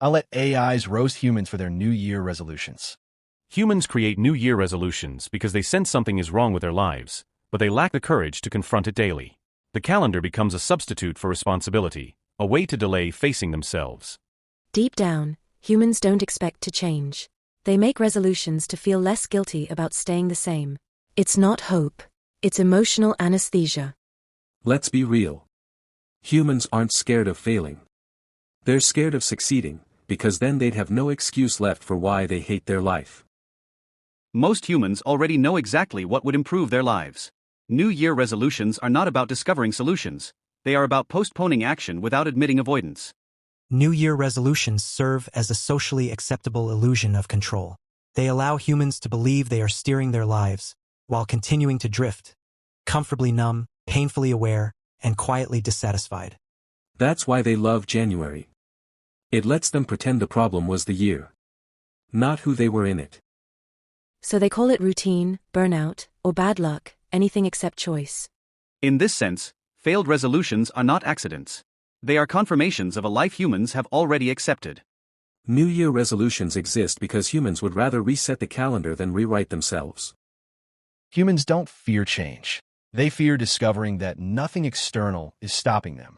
I'll let AIs roast humans for their New Year resolutions. Humans create New Year resolutions because they sense something is wrong with their lives, but they lack the courage to confront it daily. The calendar becomes a substitute for responsibility, a way to delay facing themselves. Deep down, humans don't expect to change. They make resolutions to feel less guilty about staying the same. It's not hope. It's emotional anesthesia. Let's be real. Humans aren't scared of failing. They're scared of succeeding, because then they'd have no excuse left for why they hate their life. Most humans already know exactly what would improve their lives. New Year resolutions are not about discovering solutions. They are about postponing action without admitting avoidance. New Year resolutions serve as a socially acceptable illusion of control. They allow humans to believe they are steering their lives, while continuing to drift, comfortably numb, painfully aware, and quietly dissatisfied. That's why they love January. It lets them pretend the problem was the year, not who they were in it. So they call it routine, burnout, or bad luck, anything except choice. In this sense, failed resolutions are not accidents. They are confirmations of a life humans have already accepted. New Year resolutions exist because humans would rather reset the calendar than rewrite themselves. Humans don't fear change. They fear discovering that nothing external is stopping them.